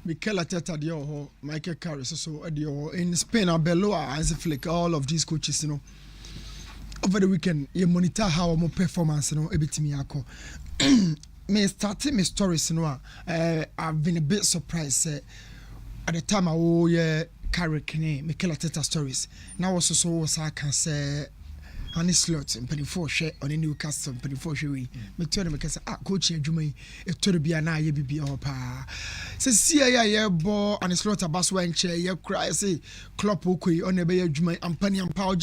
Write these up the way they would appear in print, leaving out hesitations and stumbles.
Mikel Arteta dio Michael Carrick so dio in Spain Beloa Hansi Flick all of these coaches over the weekend you monitor how my performance ebitimi akọ me starting my stories I've been a bit surprised at the time I Carrick Mikel Arteta stories now also so I can say Honey slots and penny for share on a Newcastle penny for share. Me tell them because coaching Jumay it to be an eye be pa. Say see bo and slot a bus when chair ye cry say Klopp okay on a bay Jumay and penny and power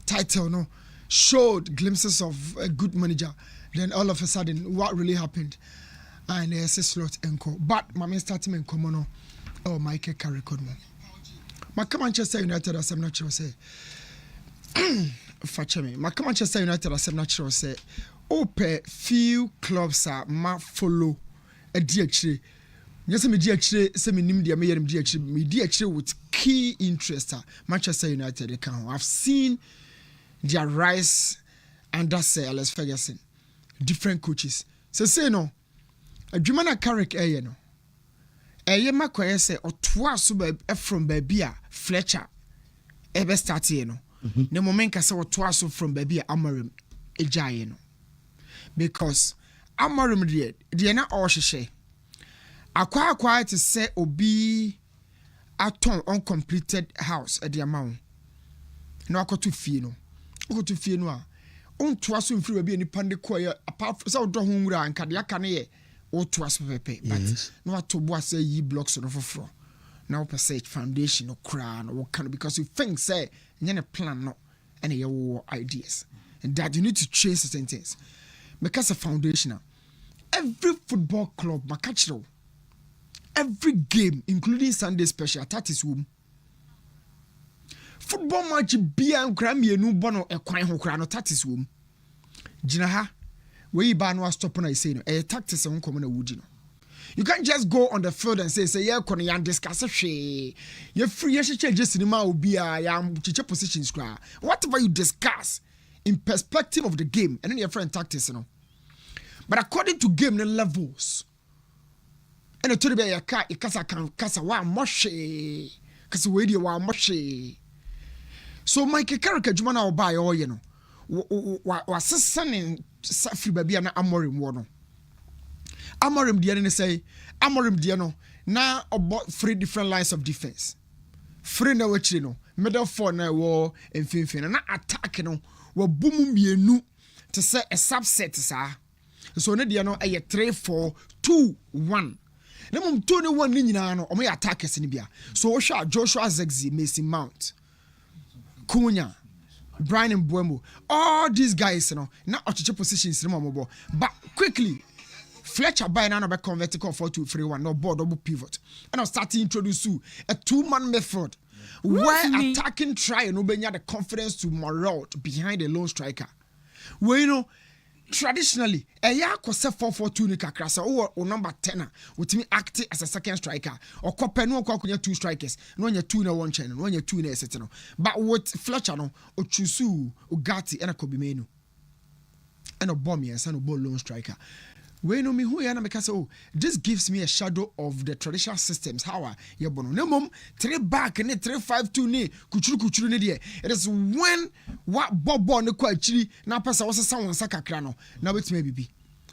title no showed glimpses of a good manager. Then all of a sudden what really happened? And there's a slot enco. But my main starting in common Michael Carrick on my Manchester United as I'm not sure say. Fache me. My Manchester United as I'm not sure say few clubs are ma follow a DHA. Yes, me DHA say me nim dia me yerim DHA me DHA with key interest Manchester United account. I've seen their rise under Alex Ferguson. Different coaches. So say no. Adwumana Carrick no. Makoye say otwa so from baby Fletcher ebe start here no. The moment I saw twice from baby Amorim ejaye no because Amorim de na all she akwa to say obi aton uncompleted house at the amount no akoto fie no a on twice from free baby ni pande koye apart from so do ho nwura anka de aka ne ye o twice pepe but no atobo say yi blocks no for now per se foundation no cra no can because you think say a plan no and your ideas and that you need to change certain things because a foundation every football club makachiro every game including Sunday special that is womb football match bia nkramie nu bono ekwan ho kra no that is womb gina ha we ba no stop na say no tactics on come na wudi no. You can't just go on the field and say yeah kono yan discuss hwe you free you check just cinema obi a ya chiche positions kra whatever you discuss in perspective of the game and then your friend tactics you know but according to game levels and to be ya ka ikasa kan kasa wa moshe kasa we dey wa moshe so Michael Carrick adwuma na oba ya oye no wa sesanin free baby na Amorim wo no Amorim dia ne say Amorim dia no na about 3 different lines of defense. 3 na wachiri no middle 4 na wo emfimfin na attack no wo boom mienu to say a subset sa. So ne dia no 3-4-2-1. Na mum 2-1 ni nyina no omo attackers ni bia. So wo hwa Joshua Zexi, Mason Mount, Cunha, Brian Mbeumo, all these guys no na ochiche positions ni mo but quickly Fletcher by now be converted 4-2-3-1 no board double pivot and I start to introduce you a 2-man method where attacking try no benya the confidence to morale behind the lone striker where you know traditionally eya akose 4-4-2 ni kakra say o number 10 with me act as a second striker or kope no kwakunya 2 strikers no nya 2 na 1 channel no nya 2 na set no but with Fletcher no o chusu o Gatti and a Kobimenu and a bomb yes and a ball lone striker. We know me who yana because this gives me a shadow of the traditional systems how you bono no mom 3 back and 3-5-2 ni kuchuru ni there it is when what bobo no kwa chiri na pesa wo sesa won sakakra no na wetime bibi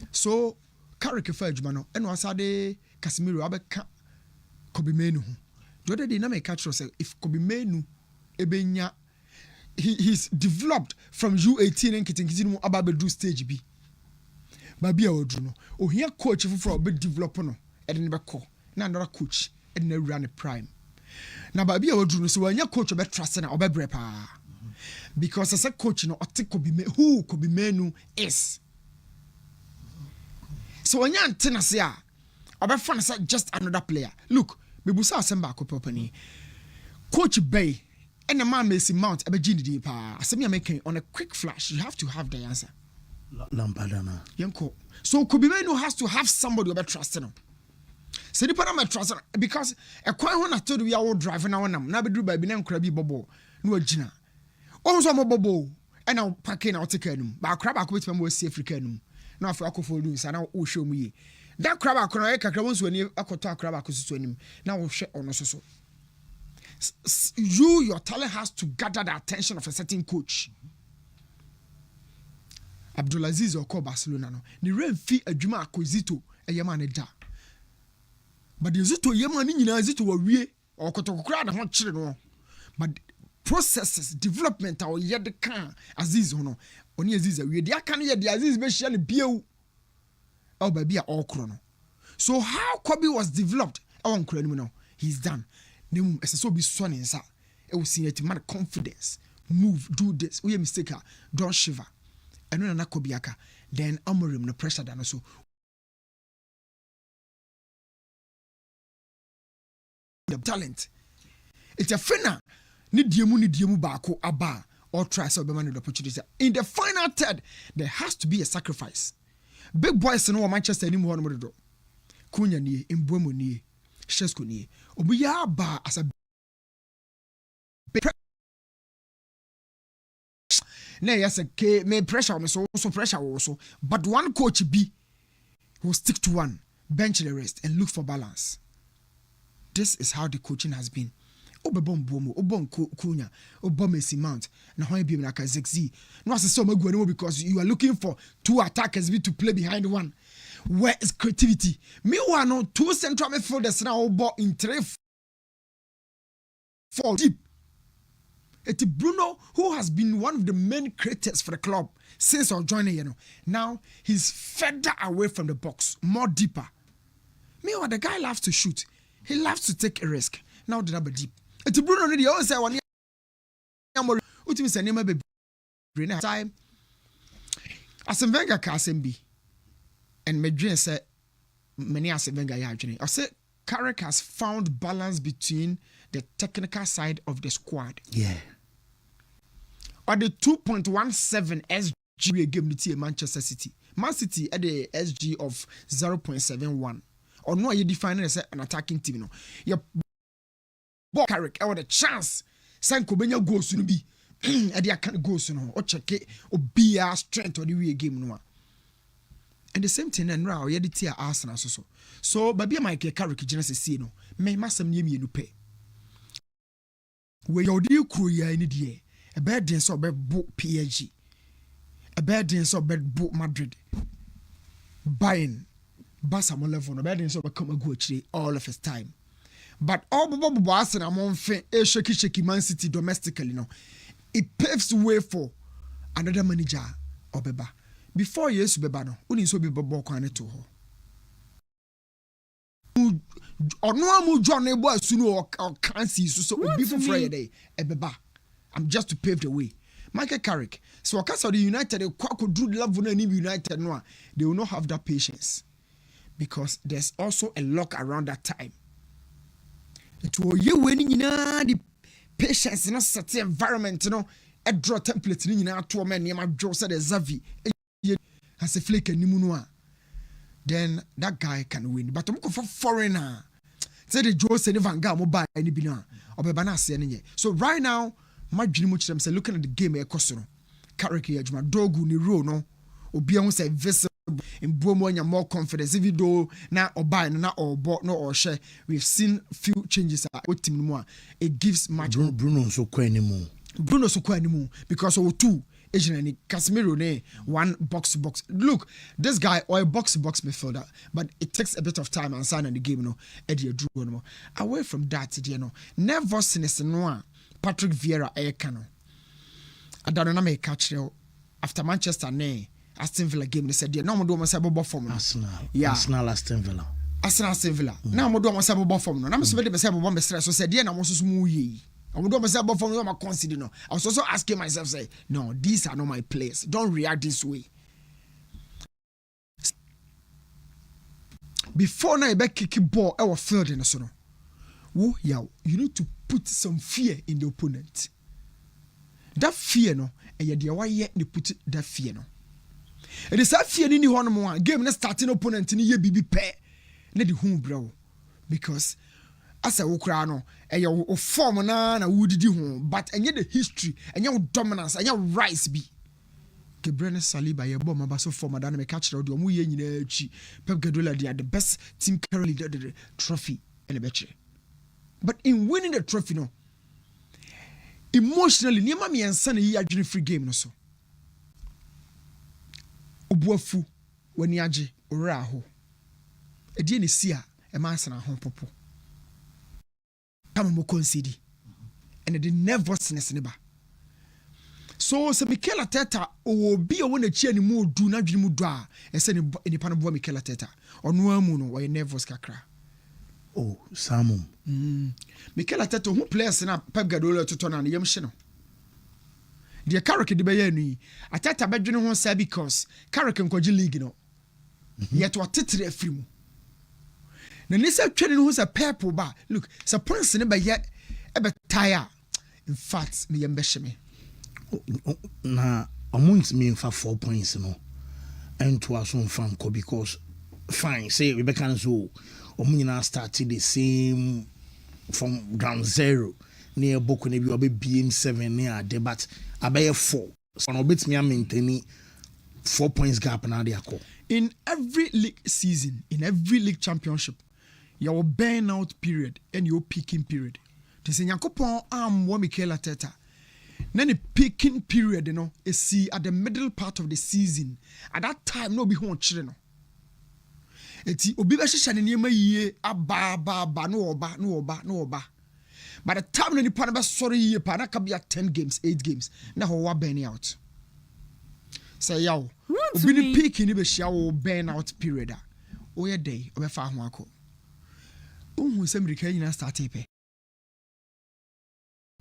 so Carrick fa adwuma no eno asade Casemiro abeka Kobimenu ho the other day na me catch say if Kobimenu ebenya he's developed from U18 and kitin mu ababedu stage B Babia Odruno. Oh, here coach for a bit develop no, and never call. Now another coach and never run a prime. Now Babia Odruno, so when your coach about trusting or brepa. Because as a coach, no, who could be menu is. So when you're in Tennessee, about fun just another player. Look, Bibusa Samba Company. Coach Bay and the man may see Mount Abegini pa. As me making on a quick flash, you have to have the answer. Lampadana. Yanko. So Kobimenu has to have somebody who trust him. So the part of trust because a quite one I told we are driving now and now be do by Binam Crabby Bobo. No Gina. Also I'm a bobo and I'll pack in our ticket. But crab I quit from West African. Now for Alcohol news and I'll show me. that crab akona kakra won so ani akoto crab akoso anim na wo hwe ono so your talent has to gather the attention of a certain coach. Abdulaziz Oko Barcelona no ni remfi adwuma akozito eyema ne da, but the zito yema ni nyina zito wa wie okotokokra na ho kire no, but processes development or yet can Aziz no oni Aziz awie dia kan ye dia Aziz be share bieu oh baby all chrono. So how Kobe was developed on chrono no he's done nem so be so nsa e will see it man confidence move do this we mistake don't shiver and when na Kobe aka then Amorim no pressure than so the talent it's a finna ni diemu baako aba or try so be man the opportunity in the final third there has to be a sacrifice. Big boys no Manchester ni mo no do Kunya ni Mbuemo ni Shesko ni obuya ba as a na yes ke me pressure me so pressure also, but one coach be who stick to one, bench the rest and look for balance. This is how the coaching has been. Obebom Bomo, Obon Kunya, Obomesi Mount, na ho bi na Kazexi. No as so magwani because you are looking for two attackers to play behind one. Where is creativity? Meanwhile, no two central midfielders now Obo in 3-4 deep. It's Bruno who has been one of the main creators for the club since our joining, Now he's further away from the box, more deeper. Meanwhile, the guy loves to shoot. He loves to take a risk. Now the number deep. It's Bruno already always say one year. Ultimate say name be brain time. Arsene Wenger Kasembi and Madrid say many Arsene Wenger ya adwene. I say Carrick has found balance between the technical side of the squad. Yeah. Or the 2.17 SG game to Manchester City. Man City at the SG of 0.71. Or no, you define it as an attacking team. No, your Carrick or the chance. Sanko Benya goes to be. Edia can't go so no. Or check it or be our strength or the way game no. And the same thing and now you did Arsenal so. So baby my Carrick Genesis see no. May masam yemi no pay. Where you do crew ya in the a bad dance or bed book PSG. A bad dance or bed book Madrid. Buying Barca level no bad dance or become a good all of his time. But all Bobo Arsenal among shaky Man City domestically no. It paves the way for another manager or beba. Before years beba no, uni so be bobo kwane to ho. Ono amu John ebo asunu or cancy so obi for Friday e beba. I'm just to pave the way. Michael Carrick. So akasa the United kwako drew level na ni United no, they will not have that patience because there's also a lock around that time. It will you winning the patience in a certain environment, a draw template in our two men near my jaw said a Zavi as a flake and Nimunua. Then that guy can win. But I'm looking for foreigner. Say the Joe said Van Gaal mobile any bina or Bebanas any. So right now, my dream much them say looking at the game a costume. Carrick my dog ni row no or beyond say visible in Bomo and more confidence even though now or buy now or bought no or share. We've seen few changes at team more. It gives much Bruno so quite anymore. Bruno so quite anymore because of two Asian Casemiro ne one box to box. Look, this guy or a box to box midfielder, but it takes a bit of time and sign the game, Eddie Drew no. Away from that, never since no Patrick Vieira Ekano. I don't know me catch after Manchester ne Aston Villa game they said no mo do mo say bobo form no. Arsenal Aston Villa. Now mo do mo say bobo form no. Na me so be say bobo me stress so said na mo so mu yi. I would almost say bobo form no ma consider no. I was also asking myself say no, these are not my players. Don't react this way. Before now you be kick ball our field in so no. Wo ya you need to put some fear in the opponent. That fear no e de why ye put that fear no. It is that fear ni ho no mo game na starting opponent ni ye bibi pe na the hu bro because as a wokra no e ye form na wudidi hu but enye the history enye dominance enye rise bi Brennan Saliba ye bomb abaso for madame catch the omu ye nyina chi Pep Guardiola they are the best team currently the trophy and the betche. But in winning the trophy no emotionally niema me ansa na yi adwene free game no so. Obuafu wani age ora ho. Edie ne sia e ma ansa na ho popo. Kama mo concede. And the nervousness ne ba. So se Mikel Arteta obi o wona chi ani mu du na dwene mu do a ese ni pa no bo Mikel Arteta ono amu no we nervous kakra. Oh, Samum. Mikel Arteta who players na Pep Guardiola to na yam hye no. The Carrick de be ya nu Arteta be dwene ho sa because Carrick nkoje league no. Yet what tetere afiri mu. Na nisa twene no sa Pep ba look sa prince ne be ye e be tire in fact me yam be hye me. Na amount me for 4 points no and to us on from because fine say we can so omunyina started the same from ground zero near boku ne bi obe BM7 near the but abaye 4 so no bit me maintain 4 points gap na dey akọ in every league season in every league championship your burnout period and your peaking period to say yakopon wo Mikel Arteta. Then the peaking period, you know, is see at the middle part of the season. At that time, no be home children. Eti obi be shishane niema yie aba no oba. By the time no nipa na be sorry yie pa na ka be 10 games, 8 games. Na ho wa burn out. Say yaw. Obi ni peak ni be hia wo burn out period a. O ye day, o be fa ho akọ. Ohun se America nyina start pe.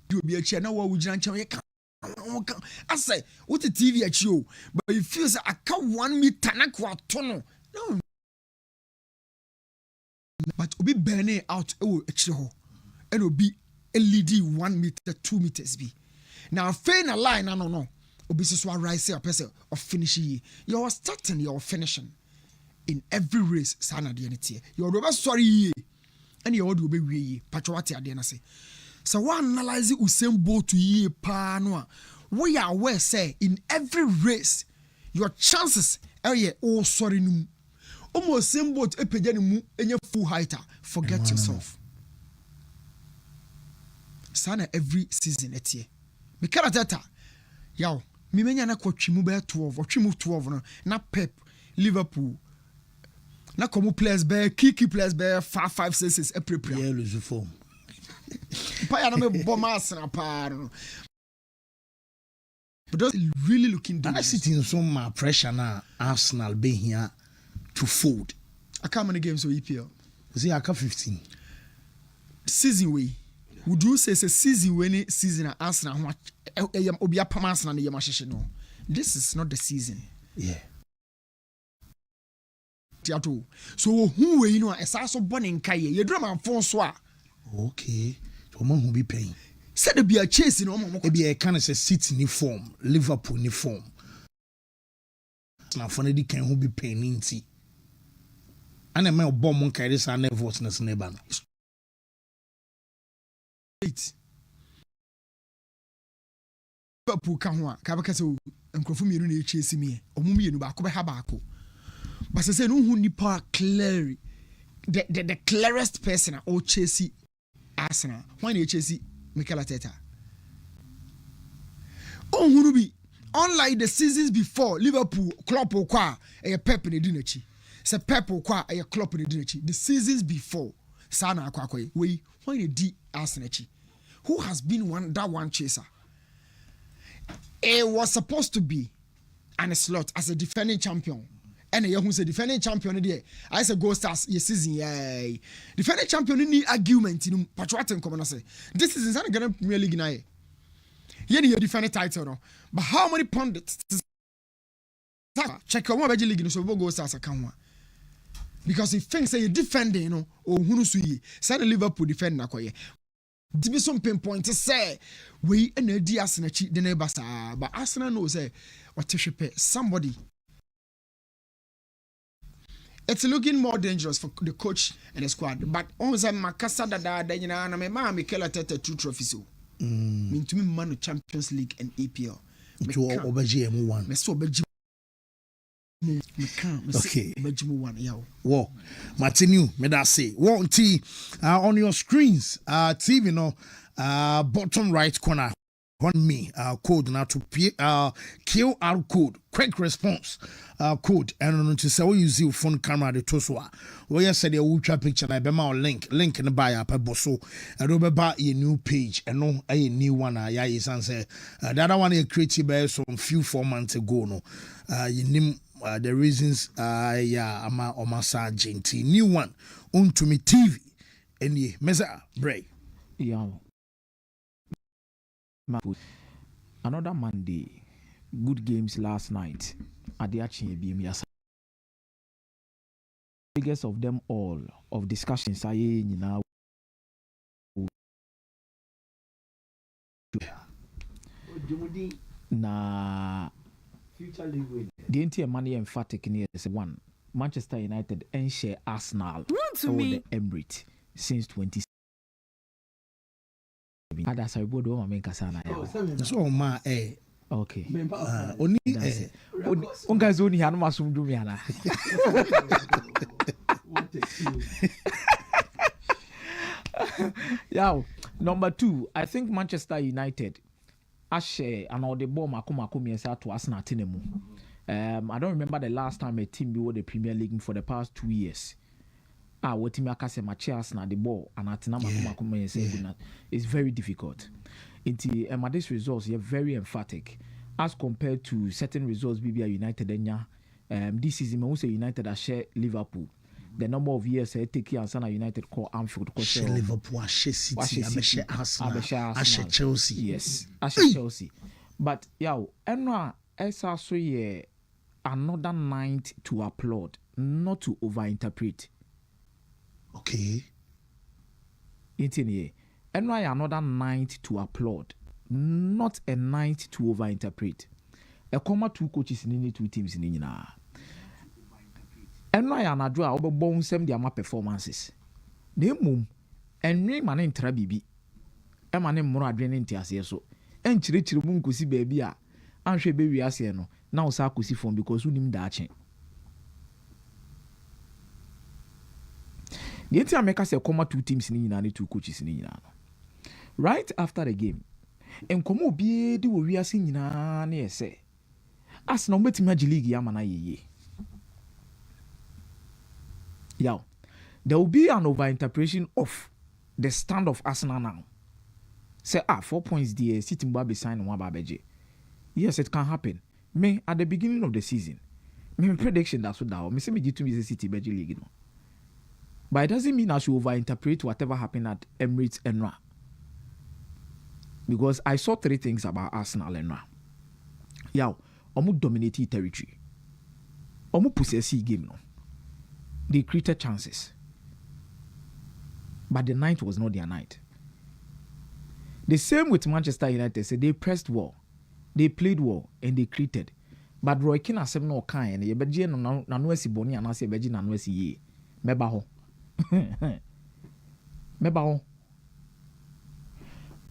You be a chair now. What would you I say, what the TV at you? But you feel I can't 1 meter no. But be burning out and will be LED 1 meter, 2 meters be. Now, fain a line, no. Obi so rise up person of finishing. You're starting, you're finishing in every race. Sana dianity. You're over sorry, and you will be we patriotic at say. So one analyze Usain Bolt to ye pa no we are aware say in every race your chances sorry num almost Usain Bolt epeja ni mu enye full heighter forget yourself sana every season etie Mikel Arteta yaw me menya na kwatwi mu be 12 otwi mu 12 no na Pep Liverpool na komu players be key players be 5 6 prepare yeah lose form Paya na me bomas na pa no. But those really looking I sit in some pressure na Arsenal be here to fold. I can't many games for EPL. See I 15. Season way. Would you say it's a season when season Arsenal obi apam Arsenal na yamahye no. This is not the season. Yeah. Tiato. So who we know esa so born in kai ye drum am fon so a okay. So man who be paying. Said there be a chase no mo. E be a kind of say City ni form, Liverpool ni form. Na for the can who be paying nti. And me obom mon kai this are nervousness neighbor no. Wait. Liverpool ka ho a ka baka say enkrofo mienu na chase me. Omo mienu ba ko be ha ba ko. But say no hu nipa clearly. The clearest person or chase Arsenal. Why you chase Mikel Arteta? Oh, Hunubi. Unlike the seasons before, Liverpool, Klopp or Qua, a Pep in the dinnerchi. Say Pep or Qua, a Klopp in the dinnerchi. The seasons before, Sana Kwakwe, we, when you D Arsenal, who has been one chaser? It was supposed to be an slot as a defending champion. And who say defending champion there. I say go stars your season. Yeah. Defending champion any argument in patriotic come say. This is inside the Premier League now. You need your defending title no. But how many pundits check your league no so go stars account. Because if things say you defending you know or who so ye. Say the Liverpool defend na koye. To be some pinpoint to say we and the Arsenal cheat the neighbors but Arsenal knows say what somebody. It's looking more dangerous for the coach and the squad. But on some Makasa da you know, and my Mikel Arteta 2 trophies. Mean to me, man of Champions League and EPL. to obeji emu one. Me so obeji Okay. Obeji mu one yaw. Wo Martinu me da say one T on your screens TV no bottom right corner on me code now to QR code quick response code and to say we use your phone camera the toswa we said the ultra picture na be ma link in the bio pa boso and we ba a new page and no a new one ya is say the other one you created by some few 4 months ago no you name the reasons ama sergeant new one on to me TV and ye meza break another Monday, good games last night at the Yamal. Biggest of them all of discussions I now. Na the entire money emphatic near is one Manchester United and share Arsenal or the Emirates since 20. Asare Boadu Akomeah. So ma okay. Oni guys only had no do me ana. Yeah, number 2, I think Manchester United Ashe and all the ball Akomeah to Arsenal tinemu. I don't remember the last time a team won the Premier League for the past 2 years. What team akase match Arsenal the ball and atina Akomeah say it's very difficult. Into this results are very emphatic as compared to certain results BBI United this season we say United share Liverpool. The number of years take Arsenal United call Anfield share Liverpool, share City, share Arsenal, share Chelsea. Yes, share Chelsea. But enwa esa so ye another night to applaud, not to overinterpret. Okay. And why another night to applaud, not a night to overinterpret. A comma 2 coaches in 2 teams in Nina. And why another over bone some their performances. They mum and name an intra bibi. A man named Mora Drain so. And Chirichi Munkusi baby, and she baby asiano. Now Sakusi phone because we need that. The entire make us a comma 2 teams in Nina, 2 coaches in Nina. Right after the game, and come be the we are seeing na say. As no bet Magic League Yamana ye. Yow, there will be an overinterpretation of the stand of Arsenal now. Say 4 points there, sitting Baby sign one babeje. Yes, it can happen. Me at the beginning of the season. My prediction that's what now. Me say me to me City Magic League no. But it doesn't mean I should overinterpret whatever happened at Emirates and Ra. Because I saw 3 things about Arsenal and Ra. Omu dominated territory. Omu possessive game no. They created chances. But the night was not their night. The same with Manchester United. Say they pressed well. They played well and they created. But Roy Keane has no kind. Ye beji no esi boni anase beji na esi ye. Meba ho. Meba ho.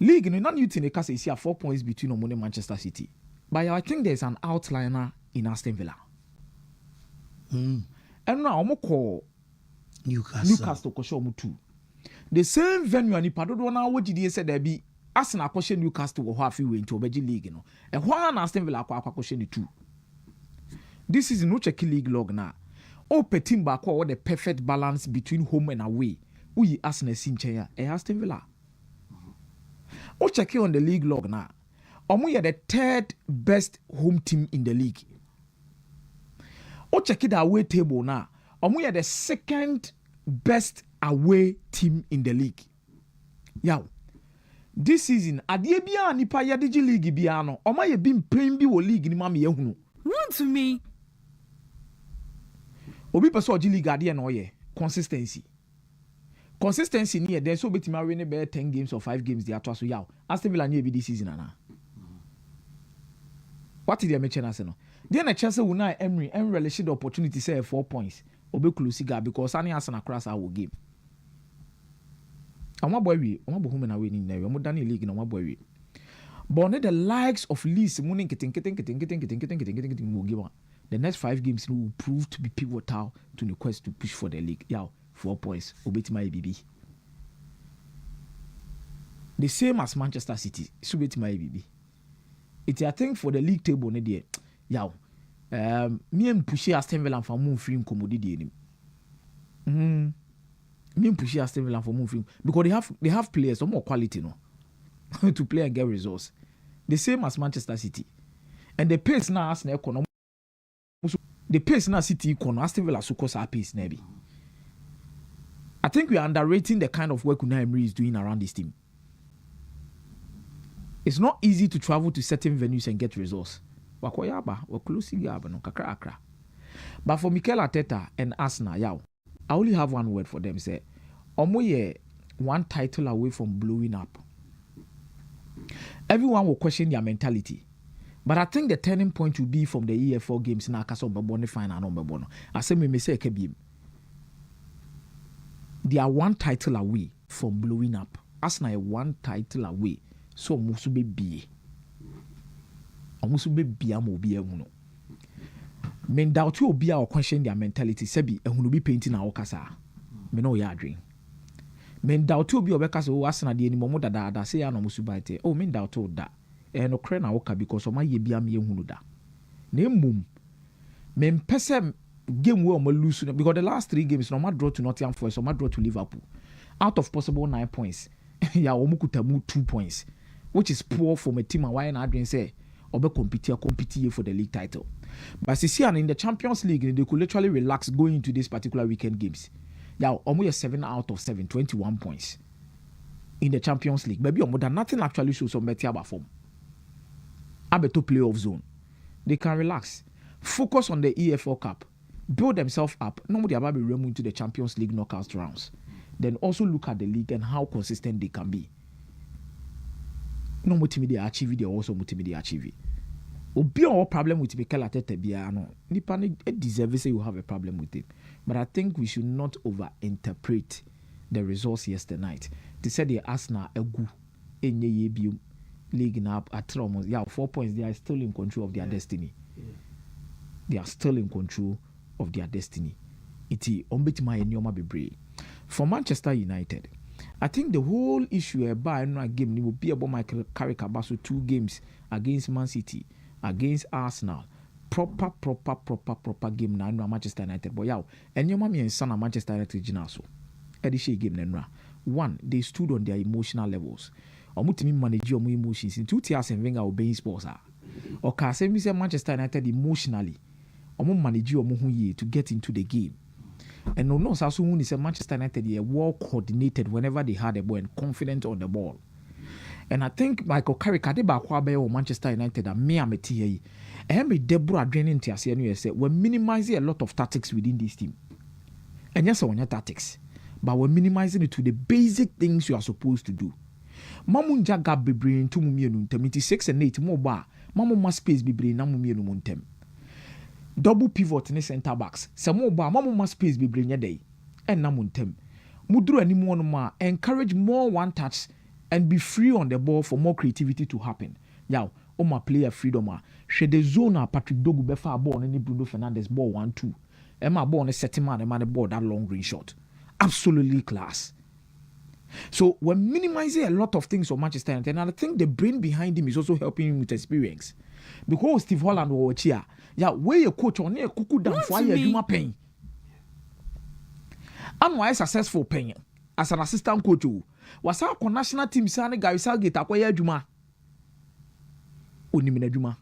League no nan youth in the case is 4 points between Omo and Manchester City. But I think there's an outliner in Aston Villa. And now Omo call Newcastle ko show 2. The same venue ani padodo na wo gidi say there be Arsenal ko show Newcastle wo half way into Obeji League no. E ho na Aston Villa ko show ni 2. This is no check league log na. O team back or the perfect balance between home and away. We Arsenal sinchen ya Aston Villa. O check on the league log now. Omo are the 3rd best home team in the league. O check the away table now. Omo are the 2nd best away team in the league. This season, adie bia nipa ya digi league bia no. Omo ye been playing bi wo league ni ma me ehunu. Run to me. Obi person oji league adie no ye consistency. Consistency ni there so betima win be 10 games or 5 games dey atwa so yaw. Aston Villa ni e be this season ana. What did they mention as no? Then a chance will now Emery and relish the opportunity say 4 points. Obe Kulusiga because any Arsenal cross our game. And what boy we home and away in there. We Daniel League and what boy we. But the likes of Leeds will give on. The next 5 games will prove to be pivotal to the quest to push for the league. Yeah, 4 points. Obetima ABB. The same as Manchester City. Obetima ABB. It's I think for the league table, yeah. Me and Pushy Aston Villa for moon free commodity. Me and Pushy Aston Villa for moon free because they have players of more quality, no, to play and get results. The same as Manchester City, and the pace now as economy. The pace now City economy Aston Villa so cause our pace maybe. I think we are underrating the kind of work Unai Emery is doing around this team. It's not easy to travel to certain venues and get results. But for Mikel Arteta and Arsenal, I only have one word for them. Say, Omoye one title away from blowing up. Everyone will question their mentality. But I think the turning point will be from the EFL games na Kaso Babone final no Babono. I say me say Kebim. They are one title away from blowing up. Arsenal are one title away. So musu be. Almost be mo be no. Men doubt you be or question their mentality. Sebi ehunu be painting our kasa. Me no ya dream. Men doubt you be obekasa o Arsenal de ni momo da say ya no musu baite. Oh men doubt that. No kre na woka because oma ye bia me ehunu da. Na emum men pese game we oma lose because the last 3 games no ma draw to Nottingham Forest, ma draw to Liverpool. Out of possible 9 points. Ya omukuta mu 2 points, which is poor for a team and why na dream say obe compete for the league title. But see and in the Champions League they could literally relax going into this particular weekend games. Yeah, almost 7 out of 7, 21 points in the Champions League. Maybe almost nothing actually shows some better form. Abeto playoff zone. They can relax. Focus on the EFL Cup. Build themselves up. Nobody about be removed into the Champions League knockout rounds. Then also look at the league and how consistent they can be. No multimedia achieve, they also multimedia achieve. Obi all problem with Mikel Arteta bia no. Nipa deserve say you have a problem with it. But I think we should not over-interpret the results yesterday night. They said the Arsenal egu enye yebium league now at almost 4 points. They are still in control of their destiny. They are still in control of their destiny. Iti ombetima enyoma bebre. For Manchester United, I think the whole issue about a game will be about Michael Carrick about 2 games against Man City, against Arsenal. Proper game na Manchester United. But enyoma mi ensana Manchester United jinaso. Edishe game nenra. 1, they stood on their emotional levels. Omutimi manage your emotions. In 2 years and Wenger obeying sports. Or can say Manchester United emotionally. Omu manage your to get into the game. And no also when say Manchester United they are well coordinated whenever they had the ball and confident on the ball. And I think Michael Carrick adeba kwabe or Manchester United and me ameti here. Every Deborah draining to say we're minimizing a lot of tactics within this team. And yes, on your tactics. But we're minimizing it to the basic things you are supposed to do. Mamunja gap be bring to mumienu ntem 6 and 8 more bar. Mamu space be bring na mumienu muntem. Double pivot in the center backs. Some bar mamu space be bring day. And na muntem. Mudru any more no encourage more one touch and be free on the ball for more creativity to happen. Yaw, my player freedom she the zone Patrick Dogu befa ball any Bruno Fernandes ball 1-2. Emma ball on a setting man the ball that long range shot. Absolutely class. So we're minimizing a lot of things for Manchester United, and I think the brain behind him is also helping him with experience. Because Steve Holland was here, where your coach on here kuku down for your pain. I'm why successful pain as an assistant coach. Was our national team signing guys get acquire Juma? Onimina Juma.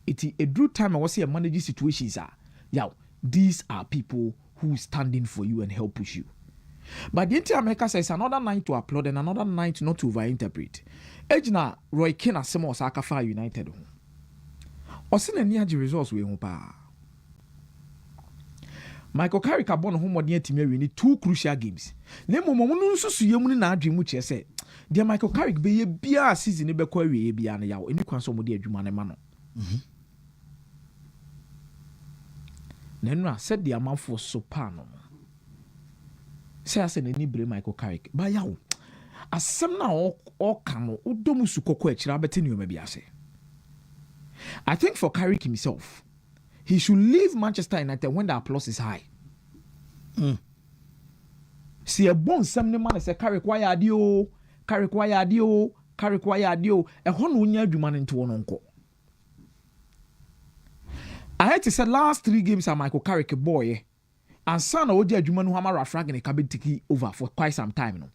It's a true time I was here managing situations. These are people who stand in for you and help push you. But the entire America says another night to applaud and another night not to overinterpret. Ejna Roy Keane asemo Osaka Fire United. Osine niaji results we pa. Michael Carrick abon home modern team win 2 crucial games. Nemo momu nsusu yemu na adwe mu che se. Dia Michael Carrick be ye bia season be kwa wie bia na yawo. Eni kwan so mo de adwuma na ma no. Nenra said the amount for Sopano. Say I said any blame Michael Carrick. But asɛm na ɔka no wodɔ mu su kɔkɔ akyirɛ abɛte nneɔma bi ase. I think for Carrick himself, he should leave Manchester United when the applause is high. See a bon some man say Carrick why adio, Carrick why adio, Carrick why adio. A hon unya duman into one uncle. I had to say last 3 games are Michael Carrick a boy, and son of Odia Juman Hamara frag and a cabin tiki over for quite some time. No?